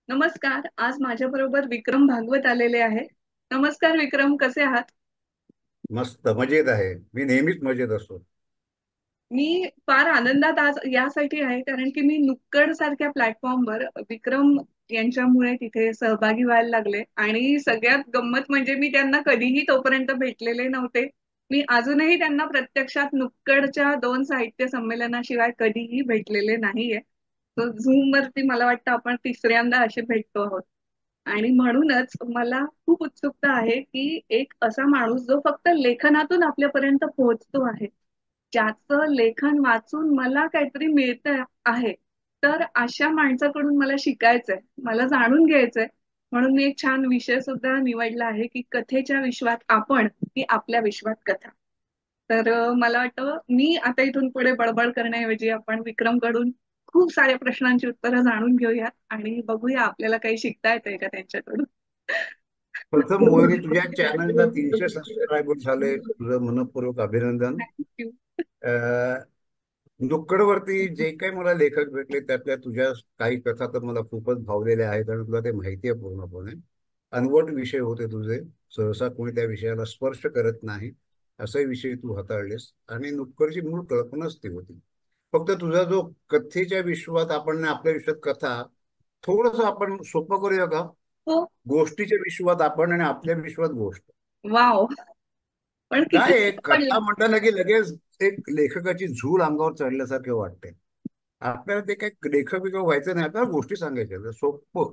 नमस्कार. आज माझ्याबरोबर विक्रम भागवत आलेले आहे. नमस्कार विक्रम, कसे आहात? मस्त मजेत आहे. मी नेहमीच मजेत असतो. मी फार आनंदात आज यासाठी आहे कारण की मी नुक्कड सारख्या प्लॅटफॉर्मवर विक्रम यांच्यामुळे तिथे सहभागी व्हायला लागले आणि सगळ्यात गंमत म्हणजे मी त्यांना कधीही तोपर्यंत भेटलेले नव्हते. मी अजूनही त्यांना प्रत्यक्षात नुक्कडच्या 2 साहित्य संमेलनाशिवाय कधीही भेटलेले नाहीये. तर झूम वरती मला वाटतं आपण तिसऱ्यांदा असे भेटतो आहोत. आणि म्हणूनच मला खूप उत्सुकता आहे की एक असा माणूस जो फक्त लेखनातून आपल्यापर्यंत पोहोचतो आहे, ज्याचं लेखन वाचून मला काहीतरी मिळतं आहे, तर अशा माणसाकडून मला शिकायचंय, मला जाणून घ्यायचंय. म्हणून मी एक छान विषय सुद्धा निवडला आहे की कथेच्या विश्वात आपण की आपल्या विश्वात कथा. तर मला वाटतं मी आता इथून पुढे बडबड करण्याऐवजी आपण विक्रमकडून खूप साऱ्या प्रश्नांची उत्तरं जाणून घेऊया आणि बघूया आपल्याला काही शिकता येतंय का त्यांच्याकडून. प्रथम मोहिनी, तुझ्या चॅनलला 300 सबस्क्रायबर झाले, तुझं मनपूर्वक अभिनंदन. थँक्यू. अं, नुक्कडवरती जे काही मला लेखक भेटले त्यातल्या तुझ्या काही कथा तर मला खूपच भावलेल्या आहेत आणि तुला ते माहिती आहे पूर्णपणे. अनवट विषय होते तुझे. सहसा कोणी त्या विषयाला स्पर्श करत नाही असे विषय तू हाताळलेस आणि नुक्कडची मूळ कल्पनाच ती होती. फक्त तुझा जो कथेच्या विश्वात आपण आपल्या विश्वात कथा, थोडस आपण सोपं करूया का? हो. गोष्टीच्या विश्वात आपण आणि आपल्या विश्वात गोष्ट. वाव. पण किती काय आहे, सोपं कथा पडलं. म्हणताना की लगेच एक लेखकाची झूल अंगावर चढल्यासारखे वाटते. आपल्याला ते काही लेखक बिखक व्हायचं नाही, आपल्याला गोष्टी सांगायच्या आहेत. सोपं.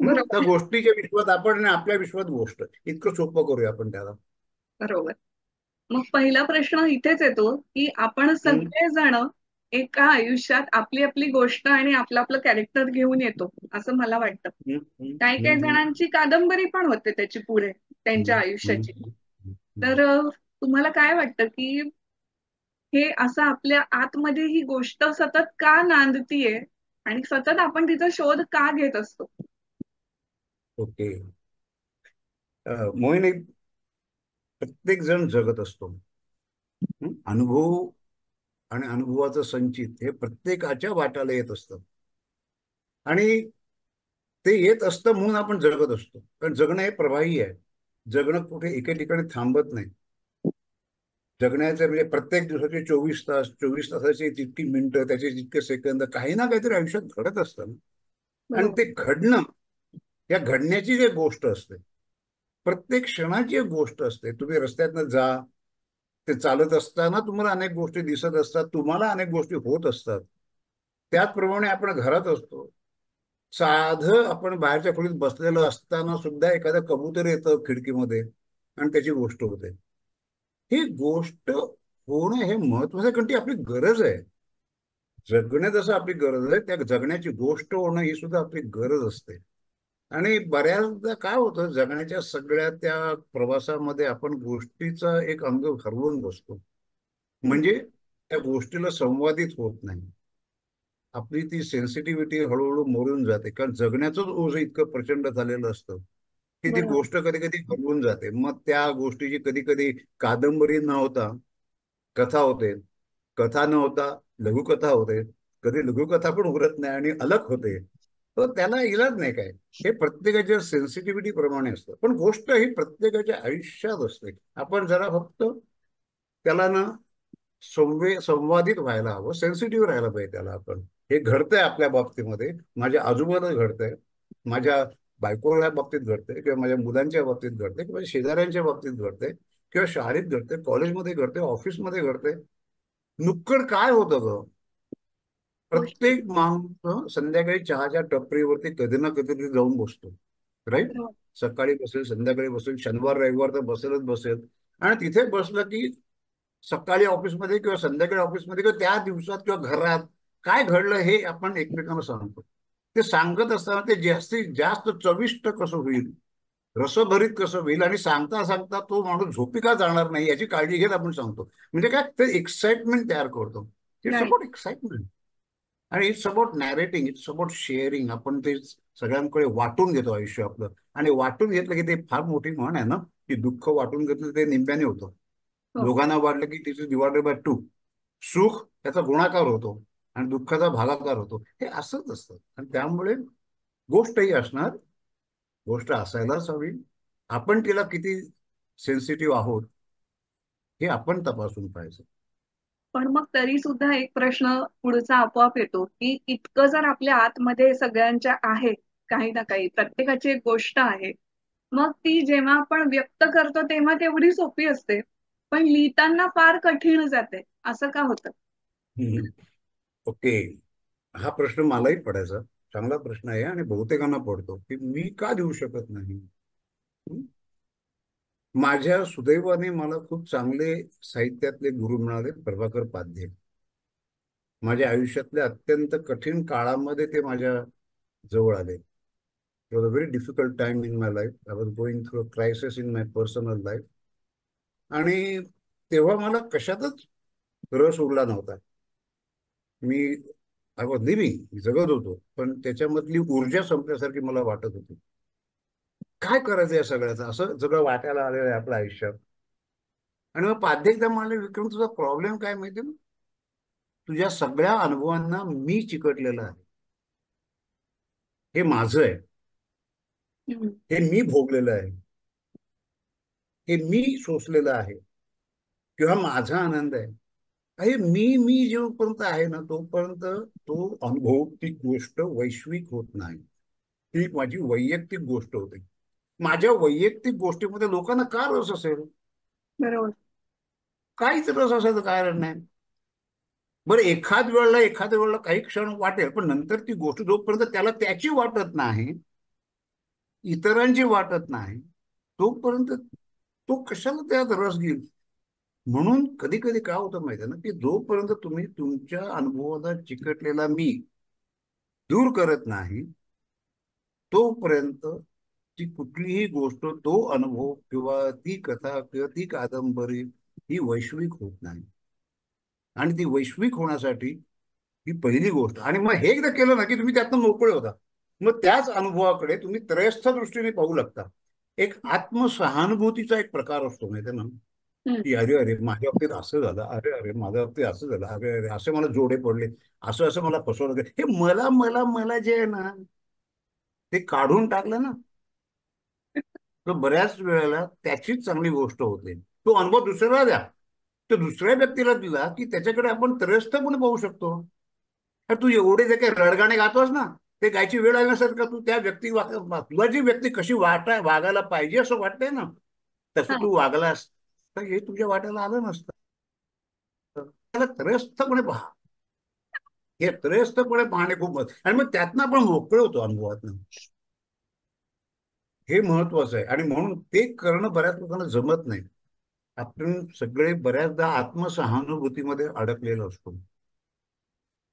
त्या बरोबर. गोष्टीच्या विश्वात आपण आणि आपल्या विश्वात गोष्ट, इतकं सोपं करूया आपण त्याला. बरोबर. मग पहिला प्रश्न इथेच येतो की आपण हम्म, सगळेजण एका आयुष्यात आपली आपली गोष्ट आणि आपलं आपलं कॅरेक्टर घेऊन येतो असं मला वाटतं. हम्म, हम्म, काही काही हम्म, जणांची कादंबरी पण होते त्याची पुढे त्यांच्या हम्म, हम्म, आयुष्याची. हम्म. तर तुम्हाला काय वाटतं की हे असं आपल्या आतमध्ये ही गोष्ट सतत का नांदतीये आणि सतत आपण तिचा शोध का घेत असतो? ओके. मोहिनी, प्रत्येक जण जगत असतो. अनुभव आणि अनुभवाचं संचित हे प्रत्येकाच्या वाट्याला येत असतं आणि ते येत असतं म्हणून आपण जगत असतो. कारण जगणं हे प्रवाही आहे. जगणं कुठे एके ठिकाणी थांबत नाही. जगण्याचे म्हणजे प्रत्येक दिवसाचे 24 तास, 24 तासाचे जितकी मिनिटं, त्याचे जितके सेकंद, काही ना काहीतरी आयुष्यात घडत असतं. आणि बरोबर. ते घडणं, या घडण्याची जी गोष्ट असते, प्रत्येक क्षणाची एक गोष्ट असते. तुम्ही रस्त्यातनं जा, ते चालत असताना तुम्हाला अनेक गोष्टी दिसत असतात, तुम्हाला अनेक गोष्टी होत असतात. त्याचप्रमाणे आपण घरात असतो. साधं आपण बाहेरच्या खोलीत बसलेलं असताना सुद्धा एखादं कबूतर येतं खिडकीमध्ये आणि त्याची गोष्ट होते. ही गोष्ट होणं हे महत्वाचं आहे, कारण ती आपली गरज आहे. जगणे जसं आपली गरज आहे, त्या जगण्याची गोष्ट होणं ही सुद्धा आपली गरज असते. आणि बऱ्याचदा काय होतं, जगण्याच्या सगळ्या त्या प्रवासामध्ये आपण गोष्टीचा एक अंग हरवून बसतो. हम्म. म्हणजे त्या गोष्टीला संवादित होत नाही. आपली ती सेन्सिटिव्हिटी हळूहळू मोडून जाते, कारण जगण्याचंच ओझं इतकं प्रचंड झालेलं असतं की ती बरोबर. गोष्ट कधी कधी हरवून जाते. मग त्या गोष्टीची कधी कधी कादंबरी न होता कथा होते, कथा न होता लघुकथा होते, कधी लघुकथा पण उरत नाही आणि अलग होते. तर त्याला इलाज नाही काय. हे प्रत्येकाच्या सेन्सिटिव्हिटी प्रमाणे असतं, पण गोष्ट ही प्रत्येकाच्या आयुष्यात असते. आपण जरा फक्त त्याला ना संवादित व्हायला हवं, सेन्सिटिव्ह राहायला पाहिजे त्याला. आपण हे घडतंय आपल्या बाबतीमध्ये, माझ्या आजूबाजूला घडतंय, माझ्या बायकोच्या बाबतीत घडतंय, किंवा माझ्या मुलांच्या बाबतीत घडतंय, किंवा शेजाऱ्यांच्या बाबतीत घडतंय, किंवा शाळेत घडतंय, कॉलेजमध्ये घडतंय, ऑफिसमध्ये घडतंय. नुक्कड काय होतं ग? गोष्टी. प्रत्येक माणूस संध्याकाळी चहाच्या टपरीवरती कधी ना कधीतरी जाऊन बसतो, राईट? बरोबर. सकाळी बसेल, संध्याकाळी बसेल, शनिवार रविवार तर बसेलच बसेल. आणि तिथे बसलं की सकाळी ऑफिसमध्ये किंवा संध्याकाळी ऑफिसमध्ये किंवा त्या दिवसात किंवा घरात काय घडलं हे आपण एकमेकांना सांगतो. ते सांगत असताना ते जास्तीत जास्त चविष्ट कसं होईल, रसभरीत कसं होईल, आणि सांगता सांगता तो माणूस झोपी का जाणार नाही याची काळजी घेत आपण सांगतो. म्हणजे काय, ते एक्साइटमेंट तयार करतो. It's right. About excitement. आणि it's about narrating, it's about sharing. आपण ते सगळ्यांकडे वाटून घेतो आयुष्य आपलं. आणि वाटून घेतलं की ते फार मोठी म्हण आहे ना, की दुःख वाटून घेतलं ते निंब्याने होतं. हो. दोघांना वाटलं की तिथे डिवायडेड बाय टू. सुख त्याचा गुणाकार होतो आणि दुःखाचा भागाकार होतो. हे असंच असतं. आणि त्यामुळे गोष्टही असणार, गोष्ट असायलाच हवी. आपण तिला किती सेन्सिटिव्ह आहोत हे आपण तपासून पाहायचं. पण मग तरी सुद्धा एक प्रश्न पुढचा आपोआप येतो की इतकं जर आपल्या आतमध्ये सगळ्यांच्या आहे, काही ना काही प्रत्येकाची एक गोष्ट आहे, मग ती जेव्हा आपण व्यक्त करतो तेव्हा तेवढी सोपी असते, पण लिहिताना फार कठीण जाते. असं का होतं? हम्म. ओके. हा प्रश्न मलाही पडायचा. चांगला प्रश्न आहे आणि बहुतेकांना पडतो की मी का देऊ शकत नाही. हं? माझ्या सुदैवाने मला खूप चांगले साहित्यातले गुरु मिळाले, प्रभाकर पाध्ये. माझ्या आयुष्यातल्या अत्यंत कठीण काळामध्ये ते माझ्या जवळ आले. It was a very difficult time in my life. I was going through a crisis in my personal life. आणि तेव्हा मला कशातच रस उरला नव्हता. मी आय वॉज लिव्हिंग, जगत होतो, पण त्याच्यामधली ऊर्जा संपल्यासारखी मला वाटत होती. काय करायचं या सगळ्याचं, असं सगळं वाटायला आलेलं आहे आपल्या आयुष्यात. आणि मग पाध्ये एकदा म्हणाले, विक्रम तुझा प्रॉब्लेम काय माहिती ना, तुझ्या सगळ्या अनुभवांना मी चिकटलेलं आहे. हे माझं आहे, हम्म. हे मी भोगलेलं आहे, हे मी सोसलेलं आहे, किंवा माझा आनंद आहे. हे मी जोपर्यंत आहे ना, तोपर्यंत तो अनुभव, ती गोष्ट वैश्विक होत नाही. ती माझी वैयक्तिक गोष्ट होती. माझ्या वैयक्तिक गोष्टीमध्ये लोकांना का रस असेल? बरोबर. काहीच रस असायचं कारण नाही. बरं, एखाद्या वेळेला काही क्षण वाटेल, पण नंतर ती गोष्ट जोपर्यंत त्याला त्याची वाटत नाही, इतरांची वाटत नाही, तोपर्यंत तो कशाला त्यात रस घेईल. म्हणून कधी कधी काय होतं माहिती आहे ना, की जोपर्यंत तुम्ही तुमच्या अनुभवाला चिकटलेला मी दूर करत नाही, तोपर्यंत ती कुठलीही गोष्ट, तो अनुभव किंवा ती कथा किंवा ती कादंबरी ही वैश्विक होत नाही. आणि ती वैश्विक होण्यासाठी ही पहिली गोष्ट. आणि मग हे एकदा केलं ना, की तुम्ही त्यातनं मोकळे होता. मग त्याच अनुभवाकडे तुम्ही त्रयस्थ दृष्टीने पाहू लागता. एक आत्मसहानुभूतीचा एक प्रकार असतो माहिती ना, हम्म. की अरे अरे माझ्या बाबतीत असं झालं, अरे अरे माझ्या बाबतीत असं झालं, अरे अरे असे मला जोडे पडले, असं असं मला फसवलं गेलं. हे मला मला मला जे आहे ना, ते काढून टाकलं ना, तर बऱ्याच वेळेला त्याचीच चांगली गोष्ट होते. तो अनुभव दुसऱ्याला द्या, तो दुसऱ्या व्यक्तीला दिला की त्याच्याकडे आपण त्रयस्थपणे पाहू शकतो. तर तू एवढे जे काही रडगाणे गातोस ना, ते गायची वेळ आली नसेल का, तू त्या तुला जी व्यक्ती कशी वागायला पाहिजे असं वाटतंय ना, तसं हा. तू वागलास तर हे तुझ्या वाट्याला आलं नसतं. त्याला त्रयस्थपणे पहा. हे त्रयस्थपणे पाहणे खूप महत्त्वाचं. आणि मग त्यातनं आपण मोकळे होतो अनुभवातनं. हे महत्वाचं आहे. आणि म्हणून ते करणं बऱ्याच लोकांना जमत नाही. आपण सगळे बऱ्याचदा आत्मसहानुभूतीमध्ये अडकलेलो असतो.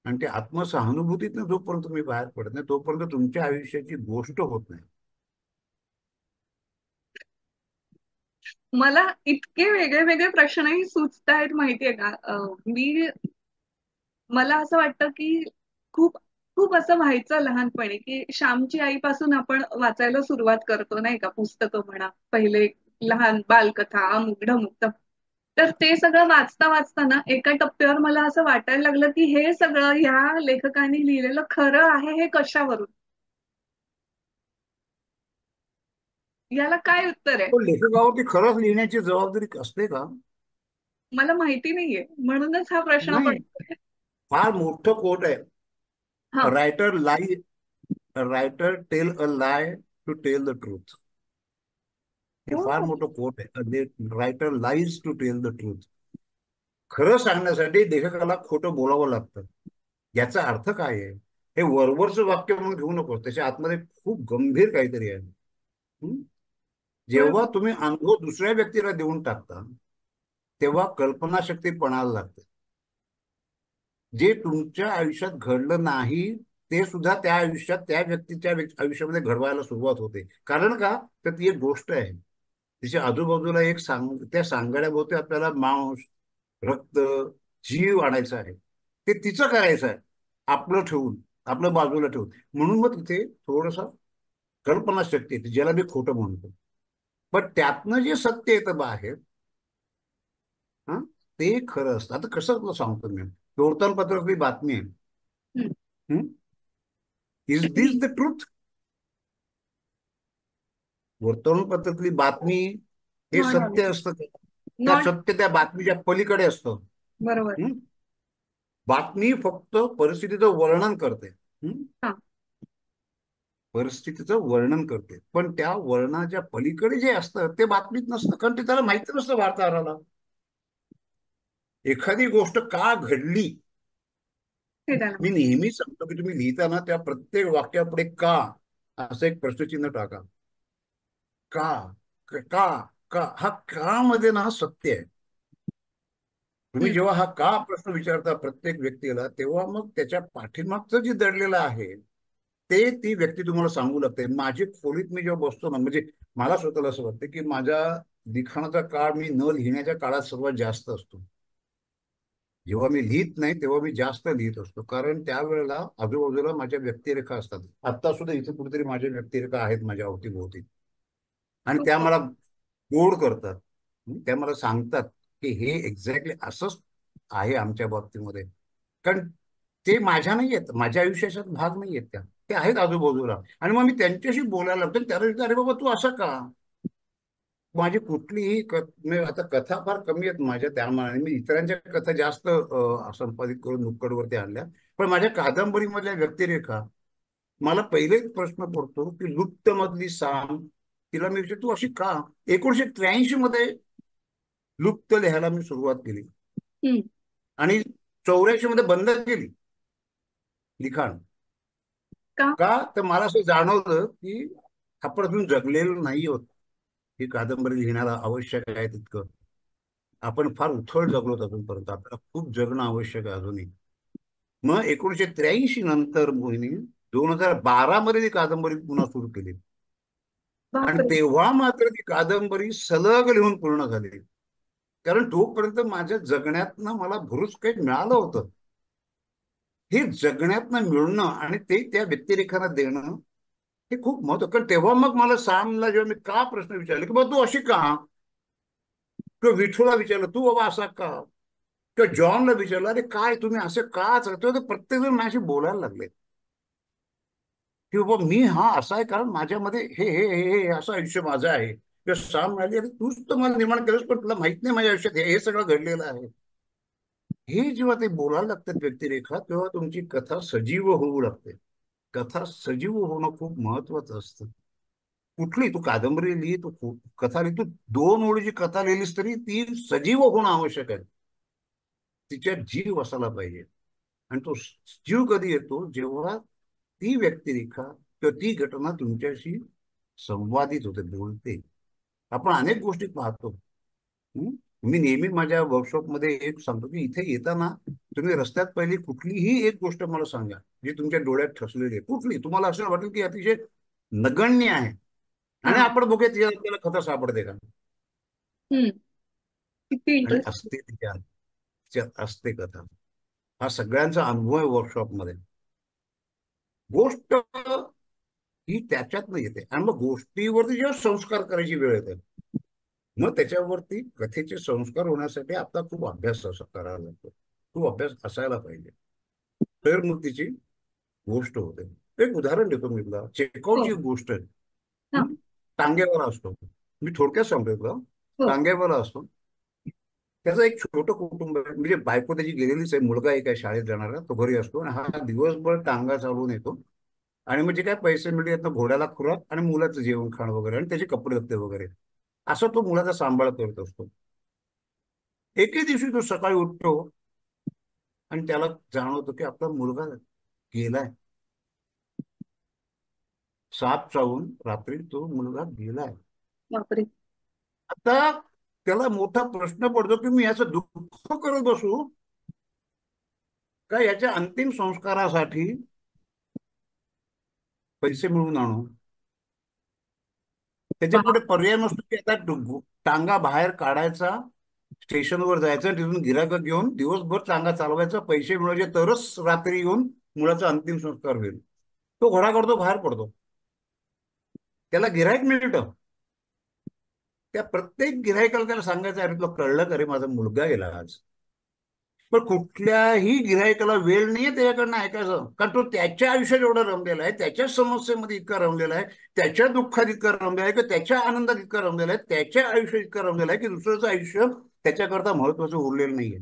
आणि ते आत्मसहानुभूतीतनं जोपर्यंत तुम्ही बाहेर पडत नाही, तोपर्यंत तुमच्या आयुष्याची गोष्ट होत नाही. मला इतके वेगळे वेगळे प्रश्नही सुचतायत माहितीये का. मला असं वाटतं की खूप खूप असं व्हायचं लहानपणी की श्यामची आईपासून आपण वाचायला सुरुवात करतो नाही का, पुस्तकं म्हणा, पहिले लहान बालकथा, अमुक ढमुक. तर ते सगळं वाचता वाचताना एका टप्प्यावर मला असं वाटायला लागलं की हे सगळं ह्या लेखकांनी लिहिलेलं खरं आहे हे कशावरून? याला काय उत्तर आहे? पण लेखकावरती खरंच लिहिण्याची जबाबदारी असते का? मला माहिती नाहीये, म्हणूनच हा प्रश्न नाही. पडतोय. फार मोठं कोट आहे. हा. Writer lie writer tell a lie to tell the truth. हे फार हो. मोठं कोट आहे. Writer lies to tell the truth. खरं सांगण्यासाठी लेखकाला खोटं बोलावं लागतं. याचा अर्थ काय आहे? हे वरवरचं वाक्य म्हणून घेऊ नको, त्याच्या आतमध्ये खूप गंभीर काहीतरी आहे. हं? जेव्हा बरोबर. तुम्ही अनुभव दुसऱ्या व्यक्तीला देऊन टाकता, तेव्हा कल्पनाशक्ती पणाला लागते. जे तुमच्या आयुष्यात घडलं नाही, ते सुद्धा त्या आयुष्यात त्या व्यक्तीच्या आयुष्यामध्ये घडवायला सुरुवात होते. कारण का? तर ती एक गोष्ट आहे. तिच्या आजूबाजूला एक त्या सांगाड्याभोवती आपल्याला मांस, रक्त, जीव आणायचा आहे. ते तिचं करायचं आहे, आपलं ठेवून, आपलं बाजूला ठेवून. म्हणून मग तिथे थोडस कल्पनाशक्ती येते, ज्याला मी खोटं म्हणतो. पण त्यातनं जे सत्य येतं बाहेर, हा, ते खरं असतं. आता कसं तुला सांगतो मी, वर्तमानपत्रातली बातमी आहे. Hmm. Is this the truth? वर्तमानपत्रातली बातमी हे नॉट सत्य ऑल. असतं का? त्या नॉट. सत्य त्या बातमीच्या पलीकडे असतं. बरोबर. हं? बातमी फक्त परिस्थितीचं वर्णन करते. हं? हा. परिस्थितीचं वर्णन करते, पण त्या वर्णाच्या पलीकडे जे असतं ते बातमीत नसतं, कारण ते त्याला माहिती नसतं वार्ताहराला. एखादी गोष्ट का घडली, ते त्याला मी माहिती. नेहमी सांगतो की तुम्ही लिहिताना त्या प्रत्येक वाक्यापुढे का असं एक प्रश्नचिन्ह टाका. का का का हा का मध्ये ना सत्य आहे. तुम्ही हम्म. जेव्हा हा का प्रश्न विचारता प्रत्येक व्यक्तीला, तेव्हा मग त्याच्या पाठीमागचं जे दडलेलं आहे ते ती व्यक्ती तुम्हाला सांगू लागते. माझी खोलीत मी जेव्हा बसतो ना, म्हणजे मला स्वतःला असं वाटतं की माझ्या लिखाणाचा काळ मी न लिहिण्याच्या काळात सर्वात जास्त असतो. जेव्हा मी लिहित नाही तेव्हा मी जास्त लिहित असतो, कारण त्यावेळेला आजूबाजूला माझ्या व्यक्तिरेखा असतात. आता सुद्धा इथे कुठेतरी माझ्या व्यक्तिरेखा आहेत माझ्या अवतीभोवती, आणि त्या ओके. मला गोड करतात. त्या मला सांगतात की हे एक्झॅक्टली असंच आहे आमच्या बाबतीमध्ये. कारण ते माझ्या नाही आहेत, माझ्या आयुष्याचा भाग नाही आहेत त्या, ते आहेत आजूबाजूला. आणि मग मी त्यांच्याशी बोलायला लागतो, त्याला विचारतो, अरे बाबा तू असं का. माझी कुठलीही मी आता कथा फार कमी आहेत माझ्या, त्या मानाने मी इतरांच्या कथा जास्त संपादित करून नुक्कडवरती आणल्या. पण माझ्या कादंबरीमधल्या व्यक्तिरेखा, मला पहिले प्रश्न पडतो की लुप्त मधली साम, तिला मी विचारतो तू अशी का. 1983 मध्ये लुप्त लिहायला मी सुरुवात केली हम्म. आणि 84 मध्ये बंद केली लिखाण. का. का तर मला असं जाणवलं की आपण अजून जगलेलो नाही होत. ही कादंबरी लिहिण्याला आवश्यक आहे तितकं आपण फार उथळ जगलोत अजूनपर्यंत, आपल्याला खूप जगणं आवश्यक आहे अजूनही. मग 1983 नंतर मोहिनी 2012 मध्ये ती कादंबरी पुन्हा सुरू केली. आणि बापरे. तेव्हा मात्र ती कादंबरी सलग लिहून पूर्ण झाली, कारण तोपर्यंत माझ्या जगण्यातनं मला भरूच काही मिळालं होतं. हे जगण्यातनं मिळणं आणि ते त्या व्यक्तिरेखांना देणं हे खूप महत्व. कारण तेव्हा मग मला सामला जेव्हा मी का प्रश्न विचारले की बाबा तू अशी का, किंवा विठूला विचारलं तू बाबा असा का, किंवा जॉनला विचारलं अरे काय तुम्ही असं का चालतो, तर प्रत्येक जण माझ्याशी बोलायला लागले की बाबा मी हा असा आहे कारण माझ्यामध्ये हे हे हे हे असं आयुष्य माझं आहे. किंवा साम म्हणाली अरे तूच तर मला निर्माण केलंस, पण तुला माहित नाही माझ्या आयुष्यात हे हे सगळं घडलेलं आहे. हे जेव्हा ते बोलायला लागतात व्यक्तिरेखा, तेव्हा तुमची कथा सजीव होऊ लागते. कथा सजीव होणं खूप महत्वाचं असतं. कुठली तू कादंबरी लिही, तू कथा लिही, तू 2 ओळीची कथा लिहिलीस तरी ती सजीव होणं आवश्यक आहे. तिच्यात जीव असायला पाहिजे. आणि तो जीव कधी येतो, जेव्हा ती व्यक्तिरेखा किंवा ती घटना तुमच्याशी संवादित होते, बोलते. आपण अनेक गोष्टी पाहतो. हं? मी नेहमी माझ्या वर्कशॉपमध्ये एक सांगतो की इथे येताना तुम्ही रस्त्यात पहिली कुठलीही एक गोष्ट मला सांगा जी तुमच्या डोळ्यात ठसलेली आहे, कुठली तुम्हाला असं वाटेल की अतिशय नगण्य आहे, आणि हा. आपण बघूया तिच्यात आपल्याला कथा सापडते का. हम्म. किती आणि इंटरेस्टिंग. असते तिच्यात असते कथा. हा सगळ्यांचा अनुभव आहे वर्कशॉपमध्ये. गोष्ट ही त्याच्यातनं येते, आणि मग गोष्टीवरती जेव्हा संस्कार करायची वेळ येते, मग त्याच्यावरती कथेचे संस्कार होण्यासाठी आपला खूप अभ्यास करावा लागतो, खूप अभ्यास असायला पाहिजे. तर मग तिची गोष्ट होते. एक उदाहरण देतो मी तुला, हो. चेकॉवची एक गोष्ट आहे. हा. हं? टांग्यावाला असतो, मी थोडक्यात सांगतोय तुला. हो. टांग्यावाला असतो, त्याचं एक छोटं कुटुंब आहे, म्हणजे बायको त्याची गेलेलीच आहे, मुलगा एक आहे शाळेत जाणारा, तो घरी असतो आणि हा दिवसभर टांगा चालवून येतो. आणि म्हणजे काय पैसे मिळतात ना, घोड्याला खुराक आणि मुलाचं जेवण खाणं वगैरे आणि त्याचे कपडे लत्ते वगैरे, असं तो मुलाचा सांभाळ करत असतो. एके दिवशी तो सकाळी उठतो आणि त्याला जाणवतो की आपला मुलगा गेलाय. साप चावून रात्री तो मुलगा गेलाय. बापरे. आता त्याला मोठा प्रश्न पडतो की मी याचं दुःख करत बसू का याच्या अंतिम संस्कारासाठी पैसे मिळवून आणू. त्याच्या पुढे बाप. पर्याय नसतो की आता टांगा बाहेर काढायचा, स्टेशनवर जायचं, तिथून गिराकं घेऊन दिवसभर टांगा चालवायचा, पैसे मिळवायचे, तरच रात्री येऊन मुलाचा अंतिम संस्कार होईल. तो घोडा करतो, बाहेर पडतो, त्याला गिरायक मिळतं. त्या प्रत्येक गिरायकाला त्याला सांगायचं, अरे तुला कळलं का रे माझा मुलगा गेला आज. पण कुठल्याही गिऱ्हाईकाला वेळ नाहीये त्याच्याकडनं ऐकायचं, कारण तो त्याच्या आयुष्यात एवढा रमलेला आहे, त्याच्या समस्येमध्ये इतका रमलेला आहे, त्याच्या दुःखात इतका रमलेला आहे, की त्याच्या आनंदात इतका रमलेला आहे, त्याच्या आयुष्यात इतका रमलेला आहे, की दुसऱ्याचं आयुष्य त्याच्याकरता महत्वाचं उरलेलं नाहीये.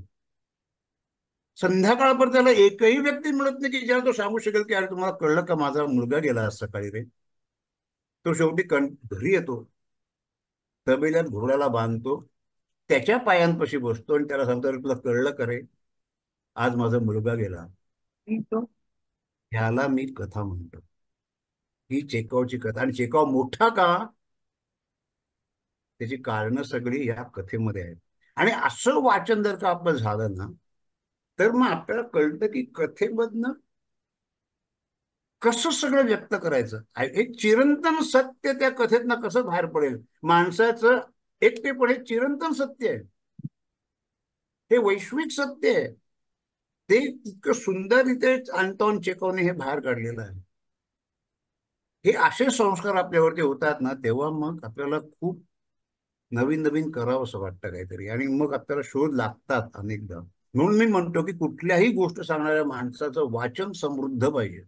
संध्याकाळपर्यंत त्याला एकही व्यक्ती मिळत नाही की ज्याला तो सांगू शकेल की अरे तुम्हाला कळलं का माझा मुलगा गेला आज सकाळी रे. तो शेवटी घरी येतो, तबेल्यात घोड्याला बांधतो, त्याच्या पायांपाशी बसतो आणि त्याला सांगतो अरे तुला कळलं का रे, आज माझा मुलगा गेला. आणि तो ह्याला मी कथा म्हणतो. ही चेकावची कथा. आणि चेकाव मोठा का, त्याची कारणं सगळी या कथेमध्ये आहेत. आणि असं वाचन जर का आपलं झालं ना, तर मग आपल्याला कळतं की कथेमधनं कसं सगळं व्यक्त करायचं. एक चिरंतन सत्य त्या कथेतनं कसं बाहेर पडेल. माणसाचं एकटेपण हे चिरंतन सत्य आहे, हे वैश्विक सत्य आहे. ते इतकं सुंदर इथे अंटॉन चेकोने हे बाहेर काढलेलं आहे. हे असे संस्कार आपल्यावरती होतात ना, तेव्हा मग आपल्याला खूप नवीन नवीन करावं असं वाटतं काहीतरी, आणि मग आपल्याला शोध लागतात अनेकदा. म्हणून मी म्हणतो की कुठल्याही गोष्ट सांगणाऱ्या माणसाचं वाचन समृद्ध पाहिजे.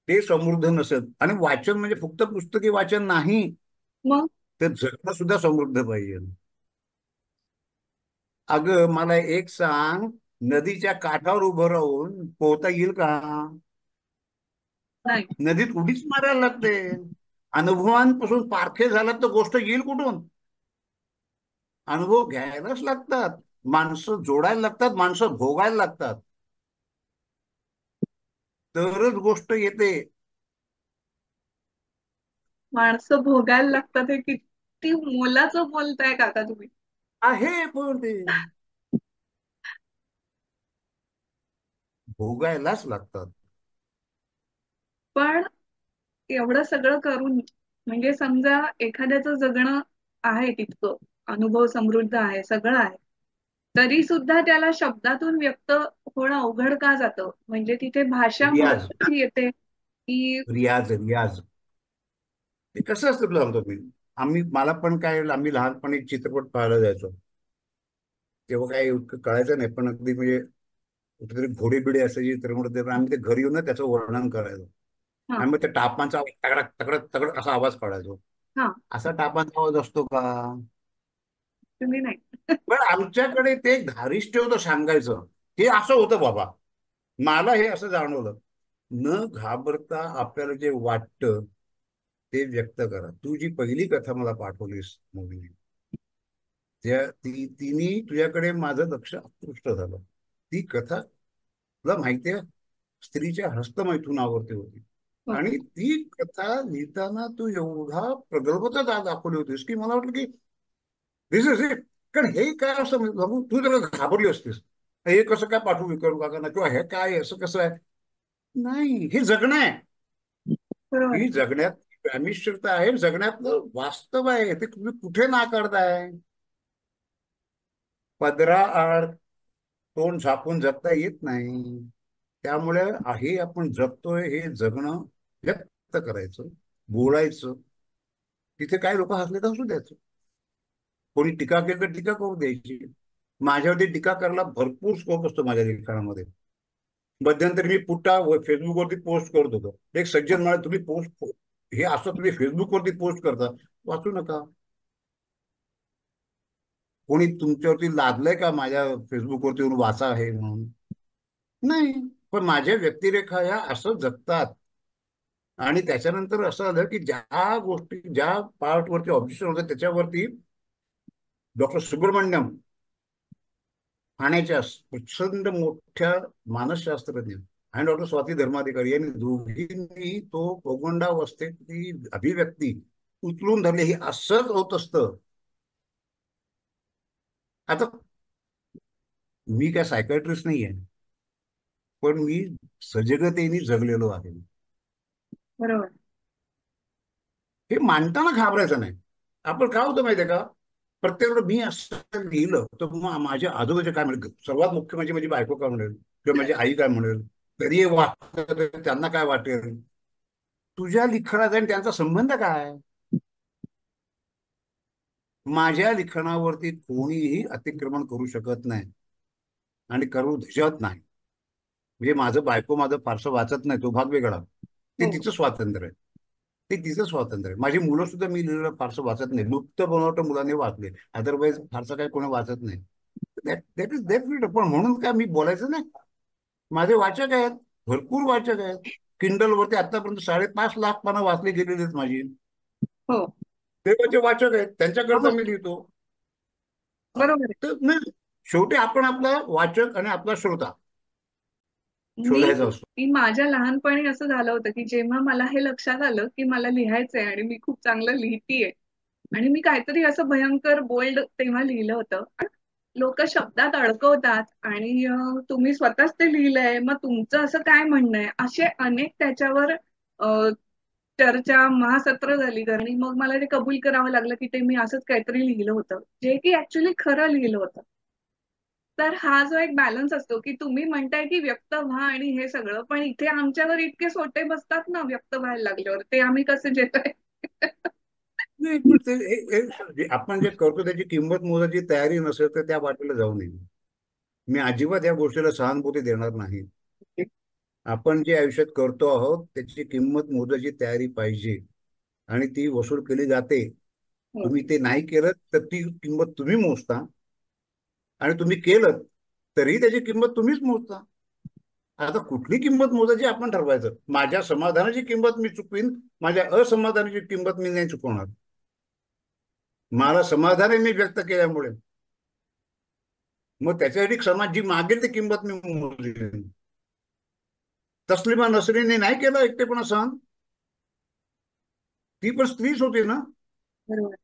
ते समृद्ध नसेल, आणि वाचन म्हणजे फक्त पुस्तकी वाचन नाही, मग ते जगणं सुद्धा समृद्ध पाहिजे. अगं मला एक सांग, नदीच्या काठावर उभं राहून पोहता येईल का? नाही. नदीत उडीच मारायला लागते. अनुभवांपासून पारखे झाला तर गोष्ट येईल कुठून? अनुभव घ्यायलाच लागतात, माणसं जोडायला लागतात, माणसं भोगायला लागतात, तरच गोष्ट येते. माणसं भोगायला लागतात, हे किती मोलाचं बोलताय काका तुम्ही. आहे पण ते भोगायलाच लागतात. पण एवढं सगळं करून, म्हणजे समजा एखाद्याचं जगणं आहे तितकं, अनुभव समृद्ध आहे, सगळं आहे, तरी सुद्धा त्याला शब्दातून व्यक्त होणं अवघड का जातं? म्हणजे तिथे भाषा रियाज, महत्वाची येते की? रियाज, रियाज. ते कसं असतं तुला सांगतो मी. मला पण काय, आम्ही लहानपणी चित्रपट पाहायला जायचो, तेव्हा काही इतकं कळायचं नाही, पण अगदी म्हणजे कुठेतरी घोडे बिडे असायची तर म्हणून आम्ही ते घरी येऊन ना त्याचं वर्णन करायचो. हा. आणि मग त्या टापांचा आवाज तगडक तगडक तगडक असा आवाज काढायचो. हा. असा टापांचा आवाज असतो का? तुम्ही नाही. पण आमच्याकडे ते धारिष्ट्य होतं सांगायचं. हे असं होतं बाबा, मला हे असं जाणवलं. न घाबरता आपल्याला जे वाटतं ते व्यक्त करा. तू जी पहिली कथा मला पाठवलीस मुलीने, तिने तुझ्याकडे माझं लक्ष आकृष्ट झालं. ती कथा तुला माहितीये, स्त्रीच्या हस्तमैथुनावरती होती. हो. आणि ती कथा लिहिताना तू एवढा प्रगल्भता दाखवली होतीस की मला वाटलं की दिस इज इट. कारण हे काय असं बघू, तू त्याला घाबरली असतीस, हे कसं काय पाठवू विकरू काकांना, किंवा हे काय असं कसं आहे. नाही, हे जगणं आहे. बरोबर ही आहे. जगण्यात व्यामिश्रता आहे, जगण्यातलं वास्तव आहे, ते तुम्ही कुठे नाकारताय. पदराआड तोंड झाकून जगता येत नाही. त्यामुळे हे आपण जगतोय हे जगणं व्यक्त करायचं, बोलायचं. तिथे काय लोक हसले तर हसू द्यायचं, कोणी टीका केली तर टीका करू द्यायची. माझ्यावरती टीका करायला भरपूर स्कोप असतो माझ्या लिखाणामध्ये. मध्यंतरी मी पुट्टा फेसबुकवरती पोस्ट करत होतो. एक सज्जन म्हणाले तुम्ही पोस्ट, हे असं तुम्ही फेसबुकवरती पोस्ट करता, वाचू नका. कोणी तुमच्यावरती लादलंय का माझ्या फेसबुकवरती येऊन वाचा आहे म्हणून? नाही. पण माझ्या व्यक्तिरेखा या असं जगतात. आणि त्याच्यानंतर असं आलं की ज्या गोष्टी, ज्या पार्टवरती ऑब्जेक्शन होतं त्याच्यावरती डॉक्टर सुब्रमण्यम, ठाण्याच्या प्रचंड मोठ्या मानसशास्त्रज्ञ, आणि डॉक्टर स्वाती धर्माधिकारी यांनी दोघींनी तो पौगंडावस्थेतली अभिव्यक्ती उचलून धरली. हे असंच होत असतं. आता मी काय सायकॅट्रिस्ट नाही आहे, पण मी सजगतेने जगलेलो आहे. बरोबर. हे मांडताना घाबरायचं नाही. आपण काय होतं माहितीये का, प्रत्येक वेळेला मी असं लिहिलं तर मग माझ्या आजोबाचे काय म्हणेल, सर्वात मुख्य म्हणजे माझी बायको काय म्हणेल, किंवा माझी आई काय म्हणेल, कधी हे वाटतं त्यांना काय वाटेल. तुझ्या लिखाणाचा आणि त्यांचा संबंध काय? माझ्या लिखाणावरती कोणीही अतिक्रमण करू शकत नाही आणि करू देत नाही. म्हणजे माझं बायको माझं फारसं वाचत नाही, तो भाग वेगळा. ते हो तिचं स्वातंत्र्य आहे. ते तिचं स्वातंत्र्य आहे. माझी मुलं सुद्धा मी लिहिलेलं फारसं वाचत नाही. लुप्त बनवतं मुलांनी वाचले, अदरवाईज फारसं काही कोणी वाचत नाही. That is that freedom. पण म्हणून काय मी बोलायचं नाही? माझे वाचक आहेत, भरपूर वाचक आहेत. किंडलवरती आतापर्यंत 5.5 लाख पानं वाचली गेलेली आहेत माझी. हो ते माझे वाचक आहेत, त्यांच्याकरता हो मी लिहितो. बरोबर आहे. तर नाही, शेवटी आपण आपला वाचक आणि आपला श्रोता मी शोधायचा असतो. मी माझ्या लहानपणी असं झालं होतं की जेव्हा मला हे लक्षात आलं की मला लिहायचंय आणि मी खूप चांगलं लिहितीये आणि मी काहीतरी असं भयंकर बोल्ड तेव्हा लिहिलं होतं. लोक शब्दात अडकवतात आणि तुम्ही स्वतःच ते लिहिलंय, मग तुमचं असं काय म्हणणं आहे, असे अनेक त्याच्यावर अ, चर्चा महासत्र झाली. आणि मग मला ते कबूल करावं लागलं की ते मी असंच काहीतरी लिहिलं होतं, जे की ऍक्च्युली खरं लिहिलं होतं. तर हा जो एक बॅलन्स असतो की तुम्ही म्हणताय की व्यक्त व्हा आणि हे सगळं, पण इथे आमच्यावर इतके सोटे बसतात ना व्यक्त व्हायला लागल्यावर, ते आम्ही कसे जेतोय. नाही, पण ते आपण जे करतो त्याची किंमत मोजायची तयारी नसेल तर त्या वाटेला जाऊ नये. मी अजिबात या गोष्टीला सहानुभूती देणार नाही. आपण जे आयुष्यात करतो आहोत त्याची किंमत मोजायची तयारी पाहिजे आणि ती वसूल केली जाते. हो तुम्ही ते नाही केलं तर ती किंमत तुम्ही मोजता, आणि तुम्ही केलं तरी त्याची किंमत तुम्हीच मोजता. आता कुठली किंमत मोजायची आपण ठरवायचं. माझ्या समाधानाची किंमत मी चुकवीन, माझ्या असमाधानाची किंमत मी नाही चुकवणार. मला समाधान आहे मी व्यक्त केल्यामुळे, मग त्याच्यासाठी समाज जी मागेल ती किंमत मी मोजेन. तस्लिमा नसरीने नाही केलं एकटेपणा सहन. ती पण स्त्रीच होती ना. बरोबर.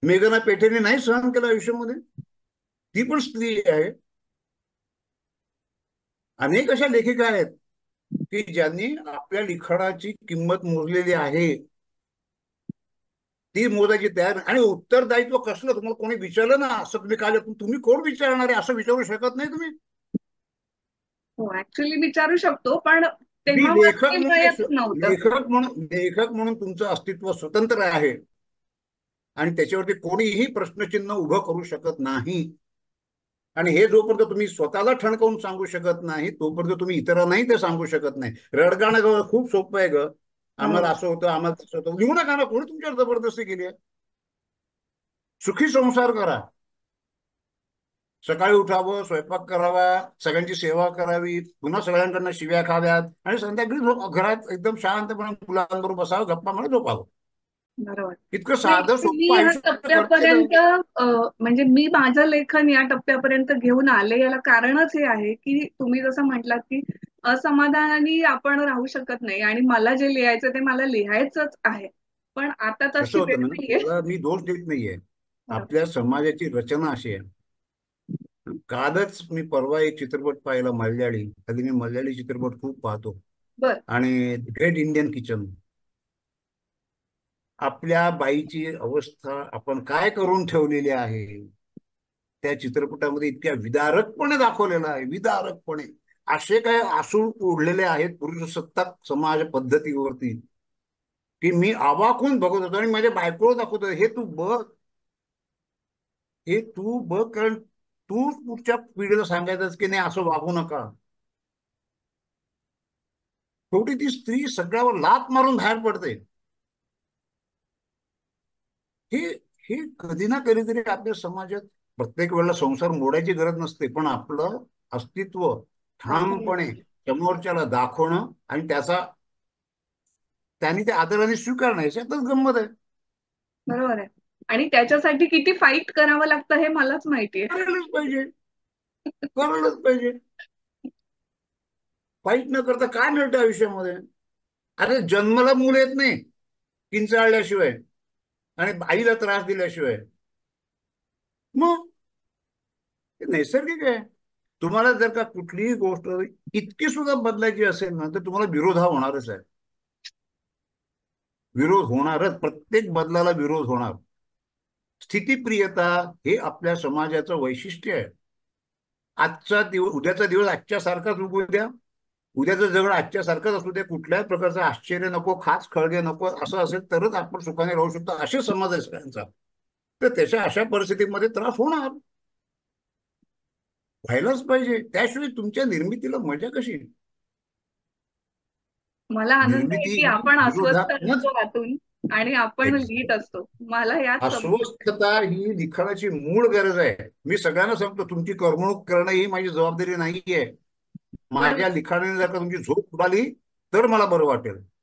मेघना पेठेने नाही सहन केलं आयुष्यामध्ये, ती पण स्त्री आहे. अनेक अशा लेखिका आहेत की ज्यांनी आपल्या लिखाणाची किंमत मोजलेली आहे. ती मोजायची तयार. आणि उत्तरदायित्व कसलं, तुम्हाला कोणी विचारलं ना असं तुम्ही काय, तुम्ही कोण विचारणार आहे असं विचारू शकत नाही तुम्ही. हो ऍक्च्युली विचारू शकतो, पण मी तेव्हा मला लेखक ते म्हणून, मिळतच नव्हतं. लेखक म्हणून तुमचं अस्तित्व स्वतंत्र आहे आणि त्याच्यावरती कोणीही प्रश्नचिन्ह उभं करू शकत नाही. आणि हे जोपर्यंत तुम्ही स्वतःला ठणकावून सांगू शकत नाही तोपर्यंत तुम्ही इतरांनाही ते सांगू शकत नाही. रडगाणं खूप सोपं आहे ग. आम्हाला हो असं होतं, आम्हाला तसं होतं. लिहू नका ना, कोणी तुमच्यावर जबरदस्ती केली आहे? सुखी संसार करा. सकाळी उठावं, स्वयंपाक करावा, सगळ्यांची सेवा करावी, पुन्हा सगळ्यांकडनं शिव्या खाव्यात आणि संध्याकाळी घरात एकदम शांतपणे मुलांबरोबर बसावं, गप्पा म्हणत झोपावं. बरोबर. इतकं नाही साधं मी सोपं ह्या आयुष्य करता येतं. टप्प्यापर्यंत म्हणजे मी माझं लेखन या टप्प्यापर्यंत घेऊन आले, याला कारणच हे आहे की तुम्ही जसं म्हटलात की असमाधानाने आपण राहू शकत नाही आणि मला जे लिहायचं ते मला लिहायचंच आहे. पण आता कसं तशी होतं वेळ ना, नाहीये. त्याला मी दोष देत नाहीये. बरोबर. आपल्या समाजाची रचना अशी आहे. कालच मी परवा एक चित्रपट पाहिला मल्याळी. कधी मी मल्याळी चित्रपट खूप पाहतो. बर. आणि ग्रेट इंडियन किचन. आपल्या बाईची अवस्था आपण काय करून ठेवलेली आहे त्या चित्रपटामध्ये इतक्या विदारकपणे दाखवलेला आहे. विदारकपणे असे काय आसूड ओढलेले आहेत पुरुषसत्ताक समाज पद्धतीवरती की मी अवाक होऊन बघत होतो. आणि माझ्या बायकोला दाखवतो, हे तू बघ, हे तू बघ, कारण तू पुढच्या पिढीला सांगायचंच की नाही असं वागू नका. शेवटी ती स्त्री सगळ्यावर लाथ मारून बाहेर पडते. हे हे कधी ना कधीतरी आपल्या समाजात, प्रत्येक वेळेला संसार मोडायची गरज नसते, पण आपलं अस्तित्व ठामपणे समोरच्याला दाखवणं आणि त्यांनी ते आदराने स्वीकारणं, याच्यातच गंमत आहे. बरोबर आहे. आणि त्याच्यासाठी किती फाईट करावं लागतं हे मलाच माहितीये. करायलाच पाहिजे, करायलाच पाहिजे. फाईट न करता काय मिळतं आयुष्यामध्ये? अरे जन्माला मूल येत नाही किंचाळल्याशिवाय आणि आईला त्रास दिल्याशिवाय. मग ते नैसर्गिक आहे. तुम्हाला जर का कुठलीही गोष्ट इतकी सुद्धा बदलायची असेल ना तर तुम्हाला विरोध हा होणारच आहे. विरोध होणारच, प्रत्येक बदलाला विरोध होणार. स्थितीप्रियता हे आपल्या समाजाचं वैशिष्ट्य आहे. आजचा दिवस उद्याचा दिवस आजच्या सारखाच उगू द्या, उद्याचं जगणं आजच्या सारखंच असू द्या, कुठल्याही प्रकारचं आश्चर्य नको, खास खळगे नको. असं असेल तरच आपण सुखाने राहू शकतो. असे समाज आहे सगळ्यांचा. तर त्याच्या अशा परिस्थितीमध्ये त्रास होणार, व्हायलाच पाहिजे. त्याशिवाय तुमच्या निर्मितीला मजा कशी? मला आनंद आहे निर्मिती की ही आपण अस्वस्थ विरोधात्मक. असतो आतून आणि आपण लीट असतो. मला यात समाधान अस्वस्थता ही लिखाणाची मूळ गरज आहे. मी सगळ्यांना सांगतो, तुमची करमणूक करणं ही माझी जबाबदारी नाहीये. बरोबर. माझ्या लिखाणाने जर का तुमची झोप उडाली तर मला बरं वाटेल.